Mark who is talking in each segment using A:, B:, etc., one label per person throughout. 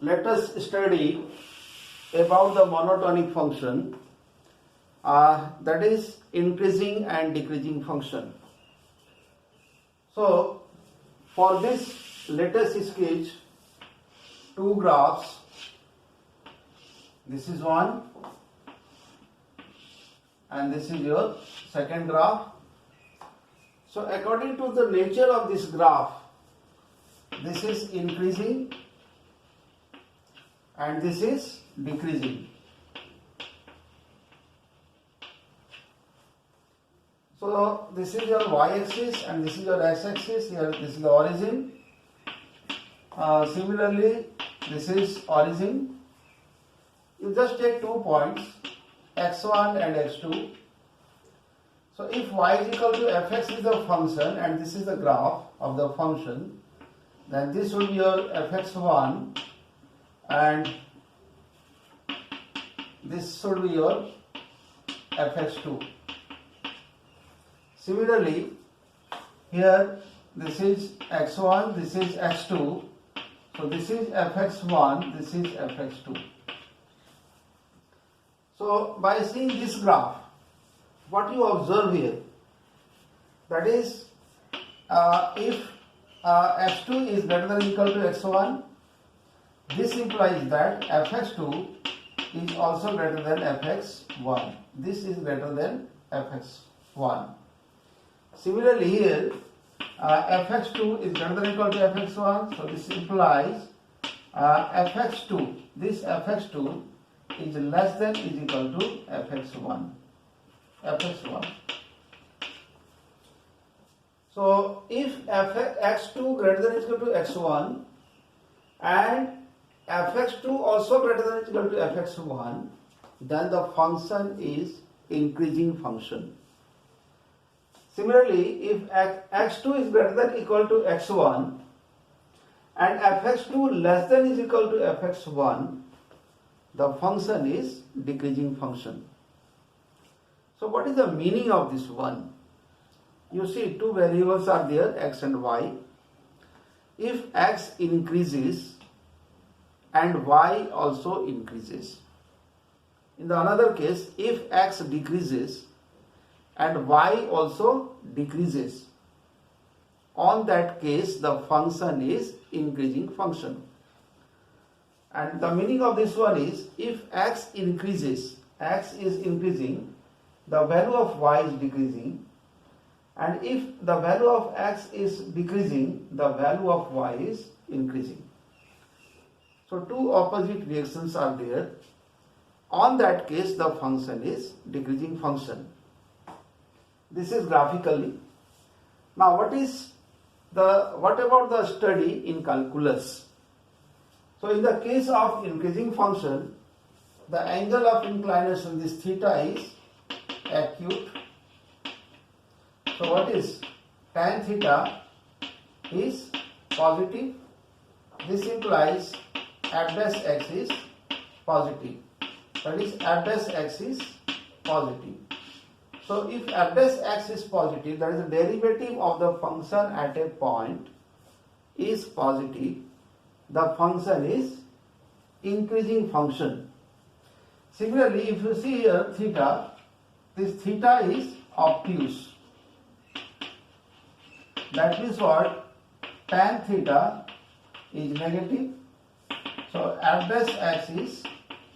A: let us study about the monotonic function, that is increasing and decreasing function. So for this, let us sketch two graphs. This is one and this is your second graph. So according to the nature of this graph, this is increasing and this is decreasing. So this is your y-axis and this is your x-axis. Here this is the origin. Similarly, this is origin. You just take 2 points, x1 and x2. So if y is equal to fx is the function and this is the graph of the function, then this will be your fx1 and this should be your fx2. Similarly, here this is x1, this is x2. So this is fx1, this is fx2. So by seeing this graph, what you observe here, that is if x2 is greater than or equal to x1, this implies that fx2 is also greater than fx1. This is greater than fx1. Similarly here, fx2 is greater than or equal to fx1, so this implies fx2, this fx2 is less than is equal to fx1. So if x2 greater than or equal to x1 and fx2 also greater than or equal to fx1, then the function is increasing function. Similarly, if x2 is greater than or equal to x1 and fx2 less than is equal to fx1, the function is decreasing function. So what is the meaning of this one? You see, two variables are there, x and y. If x increases and y also increases. In the another case, if x decreases and y also decreases, on that case the function is increasing function. And the meaning of this one is, if x increases, x is increasing, the value of y is decreasing, and if the value of x is decreasing, the value of y is increasing. So two opposite reactions are there. On that case, the function is decreasing function. This is graphically. Now what about the study in calculus? So in the case of increasing function, the angle of inclination, this theta, is acute. So what is tan theta is positive. This implies f dash x is positive. That is f dash x is positive. So if f dash x is positive, that is the derivative of the function at a point is positive, the function is increasing function. Similarly, if you see here theta, this theta is obtuse. That means what? Tan theta is negative. So f dash x is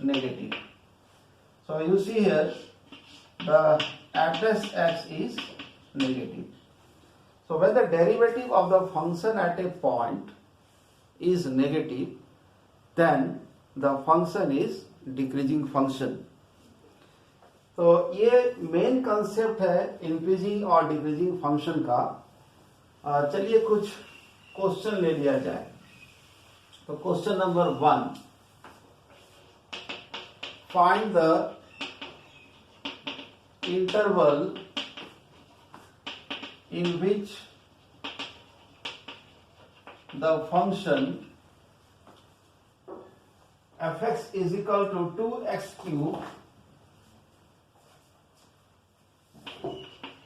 A: negative. So you see here the f dash x is negative. So when the derivative of the function at a point is negative, then the function is decreasing function. तो ये main concept है increasing और decreasing function का. चलिए कुछ question ले लिया जाए. तो question number 1, find the interval in which the function fx is equal to 2x cube,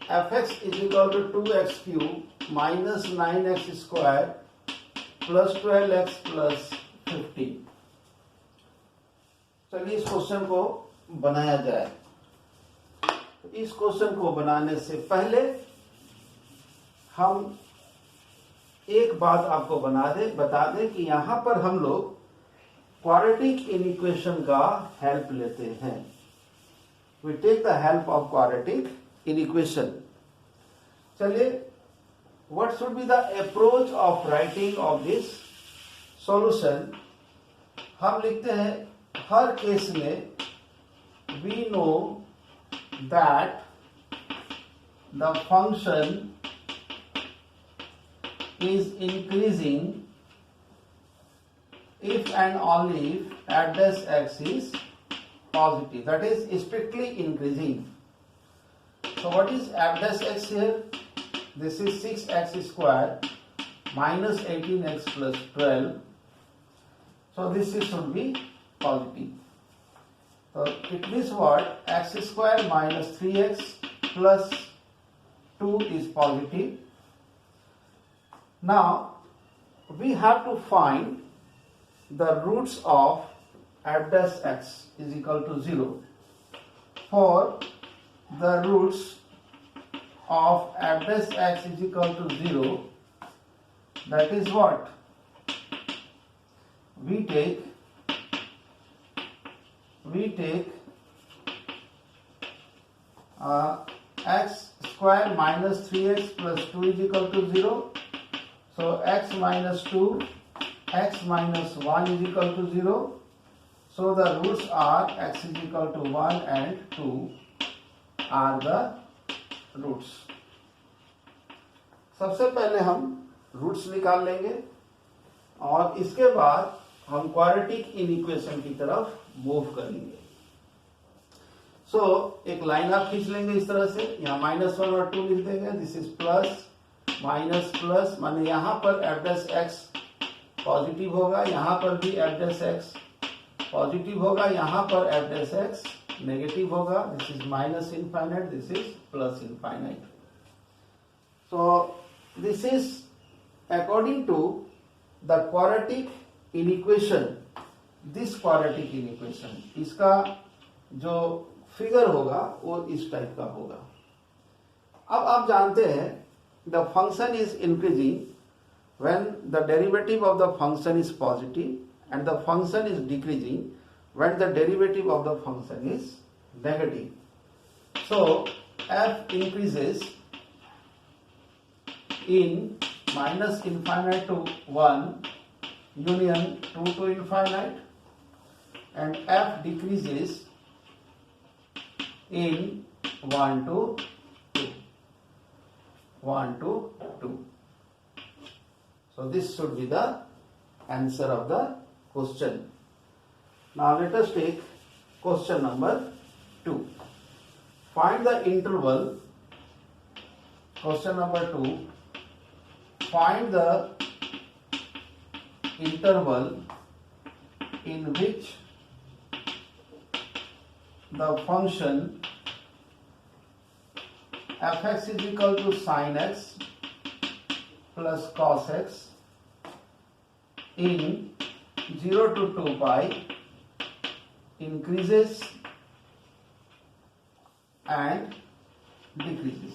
A: fx is equal to 2x cube minus 9x square plus 12x plus 15. चलिए इस क्वेश्चन को बनाया जाए। इस क्वेश्चन को बनाने से पहले हम एक बात आपको बता दें कि यहां पर हम लोग क्वाड्रेटिक इनइक्वेशन का हेल्प लेते हैं। We take the help of quadratic inequation. चलिए, what should be the approach of writing of this solution. हम लिखते हैं हर केस में we know that the function is increasing if and only if f dash x is positive, that is strictly increasing. So what is f dash x here? This is 6x square minus 18x plus 12. So this should be positive. So it means what? X square minus 3x plus 2 is positive. Now we have to find the roots of f dash x is equal to 0. For the roots of f dash x is equal to 0, that is what? We take x square minus 3x plus 2 is equal to 0. So x minus 2, x minus 1 is equal to 0. So the roots are x is equal to 1 and 2 are the roots. सबसे पहले हम roots निकाल लेंगे और इसके बाद हम quadratic inequation की तरफ मूव करेंगे। सो एक लाइन आप खींच लेंगे इस तरह से, यहाँ -1 और 2 लिख देंगे। This is plus minus plus, माने यहां पर f dash x पॉजिटिव होगा, यहां पर भी f dash x पॉजिटिव होगा, यहां पर f dash x नेगेटिव होगा। This is minus infinite, this is plus infinite. So this is according to the quadratic inequation. This quadratic inequation, इसका जो फिगर होगा वो इस टाइप का होगा। अब आप जानते हैं the function is increasing when the derivative of the function is positive and the function is decreasing when the derivative of the function is negative. So f increases in minus infinite to 1 union 2 to infinite, and f decreases in 1 to 2. So this should be the answer of the question. Now let us take question number 2. Find the interval. Question number 2. Find the interval in which the function f(x) is equal to sin x plus cos x in 0 to 2 pi increases and decreases.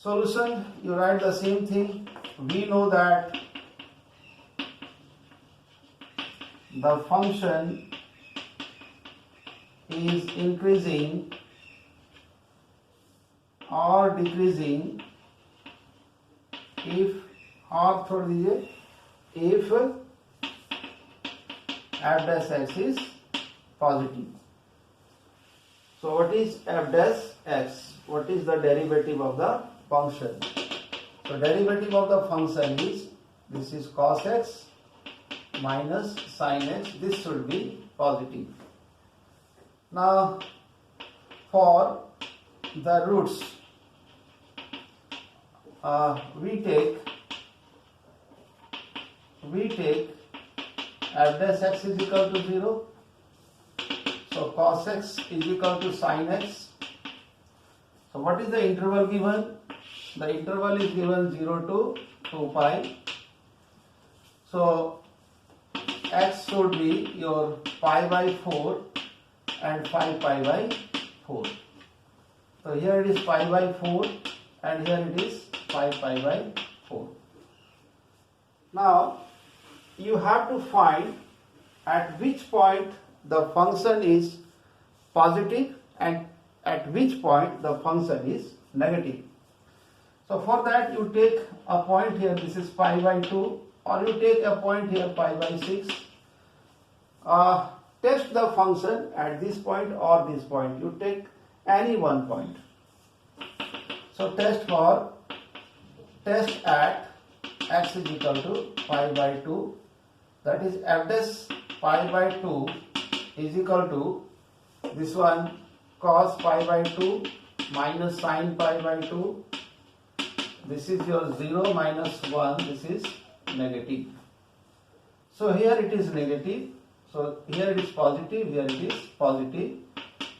A: Solution, you write the same thing. We know that the function is increasing or decreasing if, और छोड़ दीजिए, if f dash x is positive. So what is f dash x? What is the derivative of the function? So derivative of the function is, this is cos x minus sin x. This should be positive. Now for the roots, we take f dash x is equal to 0. So cos x is equal to sin x. So what is the interval given? The interval is given 0 to 2 pi. So x should be your pi by 4 and 5 pi by 4. So here it is pi by 4 and here it is 5 pi by 4. Now you have to find at which point the function is positive and at which point the function is negative. So for that you take a point here, this is pi by 2, or you take a point here pi by 6. Test the function at this point or this point. You take any one point. So test at x is equal to pi by 2, that is f dash pi by 2 is equal to this one cos pi by 2 minus sin pi by 2. This is your 0 minus 1, this is negative. So here it is negative, so here it is positive, here it is positive.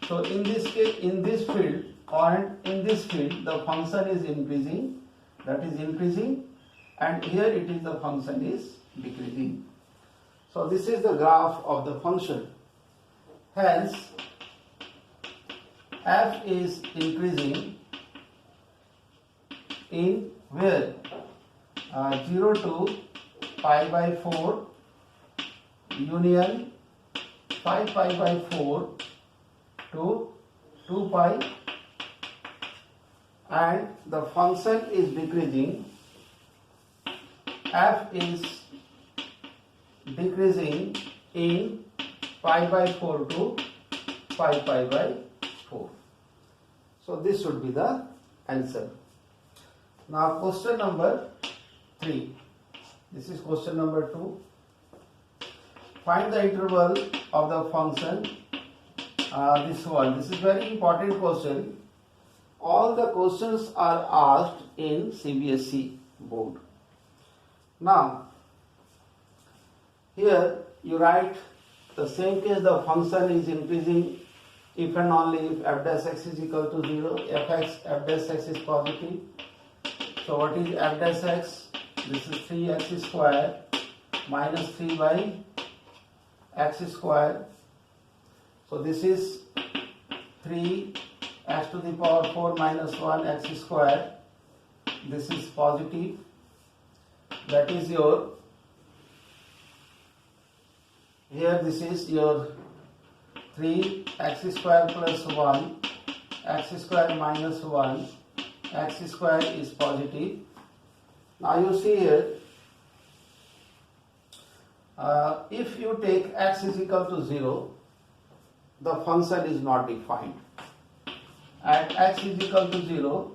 A: So in this case, in this field and in this field the function is increasing, that is increasing, and here it is the function is decreasing. So this is the graph of the function. Hence f is increasing in where 0 to pi by 4 union 5 pi by 4 to 2 pi, and the function is decreasing. F is decreasing in pi by 4 to 5 pi by 4. So this should be the answer. Now question number 3. This is question number 2. Find the interval of the function. This one. This is very important question. All the questions are asked in CBSE board. Now here you write the same case, the function is increasing if and only if f dash x is equal to 0, f dash x is positive. So what is f dash x? This is 3x square minus 3 by x square. So this is 3 x to the power 4 minus 1 x square. This is positive. That is your, here this is your 3x square plus 1 x square minus 1 x square is positive. Now you see here, if you take x is equal to 0, the function is not defined. At x is equal to 0,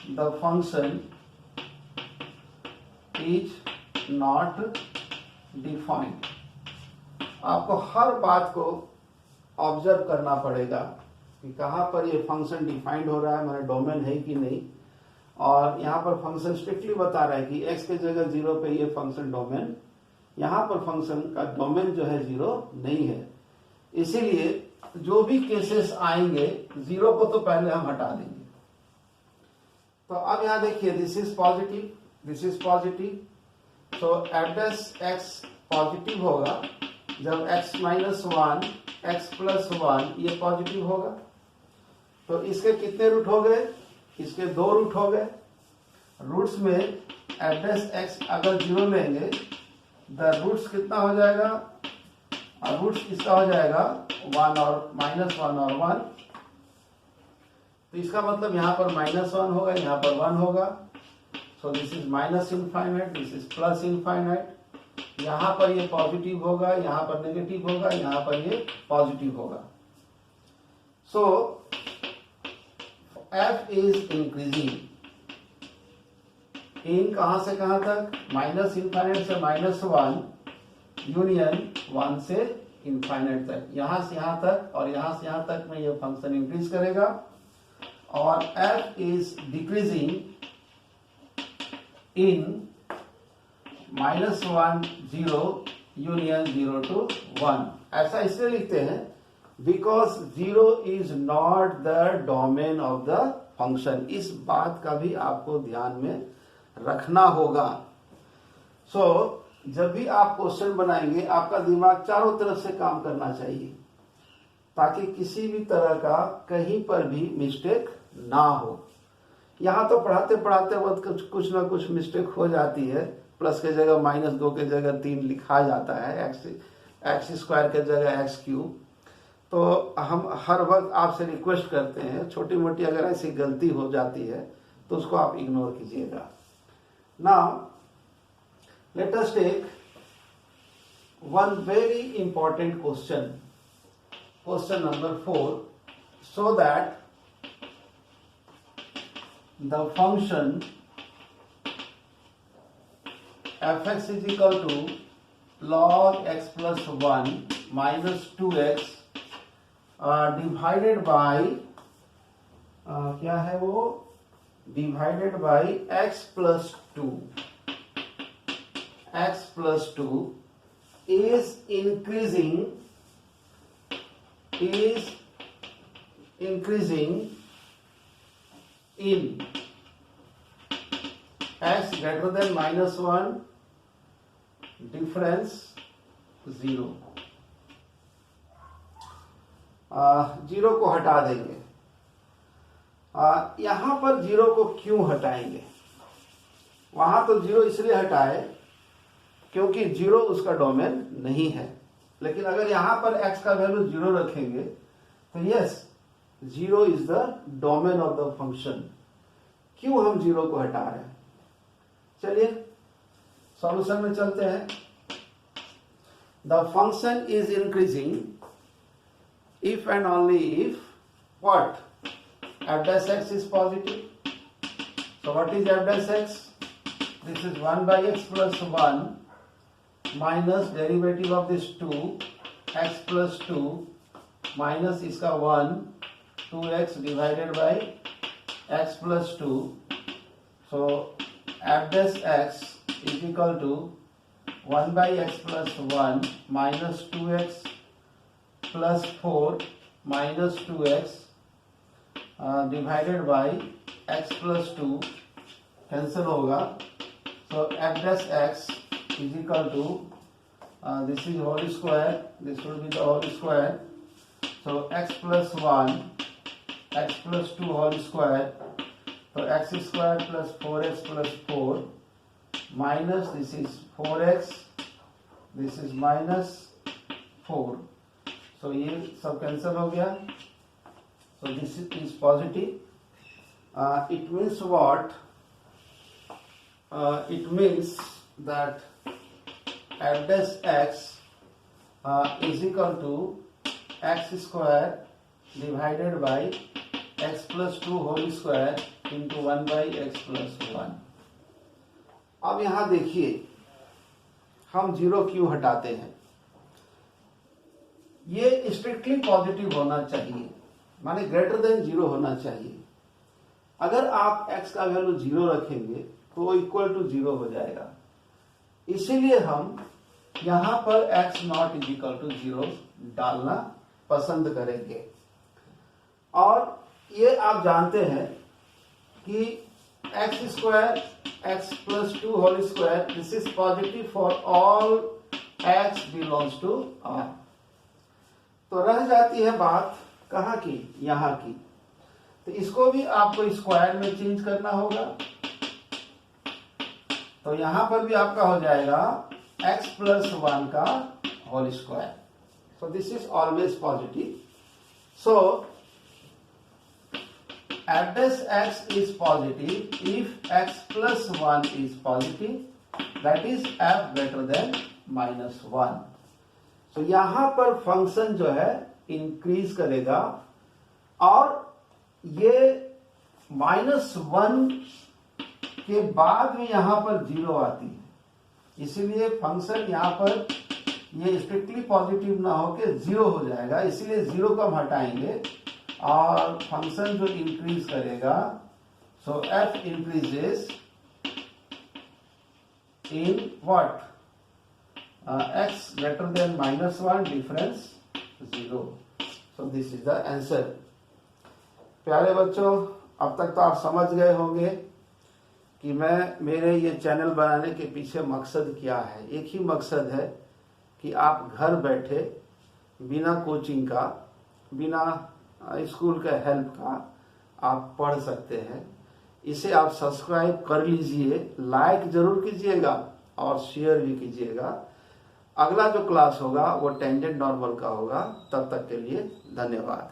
A: the function is not defined. आपको हर बात को observe करना पड़ेगा कि कहाँ पर ये function defined हो रहा है, हमारा डोमेन है कि नहीं, और यहाँ पर फंक्शन स्ट्रिक्टली बता रहा है कि x के जगह 0 पे ये फंक्शन डोमेन, यहाँ पर फंक्शन का डोमेन जो है 0 नहीं है. इसीलिए जो भी केसेस आएंगे 0 को तो पहले हम हटा देंगे. तो अब यहाँ देखिए, this is positive, this is positive. So F dash x positive होगा जब x माइनस 1 x प्लस 1 ये पॉजिटिव होगा. तो इसके कितने रूट हो गए? इसके 2 रूट हो गए. रूट्स में एफ डैश एक्स अगर 0 लेंगे, द रूट्स कितना हो जाएगा? रूट्स इसका हो जाएगा 1 और माइनस 1 और 1. तो इसका मतलब यहाँ पर माइनस 1 होगा, यहाँ पर 1 होगा. सो this is minus infinite, this is plus infinite. यहाँ पर ये पॉजिटिव होगा, यहाँ पर नेगेटिव होगा, यहाँ पर ये पॉजिटिव होगा. सो f इज इंक्रीजिंग इन कहां से कहां तक? माइनस इनफाइनाइट से माइनस 1 यूनियन 1 से इनफाइनाइट तक. यहां से यहां तक और यहां से यहां तक में ये फंक्शन इंक्रीज करेगा. और f is decreasing in minus 1 0 union 0 to 1. ऐसा इसलिए लिखते हैं because 0 is not the domain of the function. इस बात का भी आपको ध्यान में रखना होगा. सो जब भी आप क्वेश्चन बनाएंगे आपका दिमाग चारों तरफ से काम करना चाहिए ताकि किसी भी तरह का कहीं पर भी मिस्टेक ना हो। यहाँ तो पढ़ाते पढ़ाते वक्त कुछ ना कुछ मिस्टेक हो जाती है। प्लस के जगह -2 के जगह 3 लिखा जाता है, एक्स स्क्वायर के जगह एक्स क्यूब। तो हम हर वक्त आपसे रिक्वेस्ट करते हैं, छोटी मोटी अगर ऐसी गलती हो जाती है तो उसको आप इग्नोर कीजिएगा। Now let us take one very important question, question number 4, so that the function fx is equal to log x plus 1 minus 2x divided by क्या है वो, divided by x plus 2 is increasing in x greater than -1, difference 0। 0 को हटा देंगे। यहां पर 0 को क्यों हटाएंगे? वहां तो 0 इसलिए हटाए क्योंकि 0 उसका डोमेन नहीं है, लेकिन अगर यहां पर x का वैल्यू 0 रखेंगे तो yes 0 is the domain of the function. क्यों हम 0 को हटा रहे हैं? चलिए सॉल्यूशन में चलते हैं। The function is increasing if and only if what? F dash x is positive. So what is f dash x? This is 1 by x plus 1 minus derivative of this 2 x plus 2 minus इसका 1 2x divided by x plus 2. So f dash x is equal to 1 by x plus 1 minus 2x plus 4 minus 2x divided by x plus 2 cancel होगा। So f dash x is equal to this is whole square, this will be the whole square, so x plus 1 x plus 2 whole square, so x square plus 4x plus 4 minus this is 4x, this is minus 4, so ये सब cancel हो गया। So this is positive. It means what? It means that f dash x is equal to x square divided by x plus 2 whole square into 1 by x plus 1। अब यहां देखिए हम 0 क्यों हटाते हैं। ये स्ट्रिक्टली पॉजिटिव होना चाहिए, माने ग्रेटर देन 0 होना चाहिए। अगर आप x का वैल्यू 0 रखेंगे तो वो इक्वल टू 0 हो जाएगा, इसीलिए हम यहां पर x naught is equal to 0 डालना पसंद करेंगे। और ये आप जानते हैं कि x square x plus 2 whole square this is positive for all x belongs to R। तो रह जाती है बात कहाँ की, यहां की। तो इसको भी आपको स्क्वायर में चेंज करना होगा। तो यहां पर भी आपका हो जाएगा x प्लस 1 का whole square. So this is always positive. So f dash x is positive if x plus 1 is positive, that is f greater than -1। तो यहां पर फंक्शन जो है इंक्रीज करेगा और ये -1 के बाद में यहां पर 0 आती है, इसीलिए फंक्शन यहां पर ये स्ट्रिक्टली पॉजिटिव ना होके 0 हो जाएगा, इसीलिए 0 को हम हटाएंगे और फंक्शन जो इंक्रीज करेगा सो f increases in what, x greater than -1 difference 0। so this is the answer। प्यारे बच्चों अब तक तो आप समझ गए होंगे कि मैं मेरे ये चैनल बनाने के पीछे मकसद क्या है। एक ही मकसद है कि आप घर बैठे बिना कोचिंग का, बिना स्कूल के हेल्प का आप पढ़ सकते हैं। इसे आप सब्सक्राइब कर लीजिए, लाइक जरूर कीजिएगा और शेयर भी कीजिएगा। अगला जो क्लास होगा वो टेंजेंट नॉर्मल का होगा। तब तक के लिए धन्यवाद।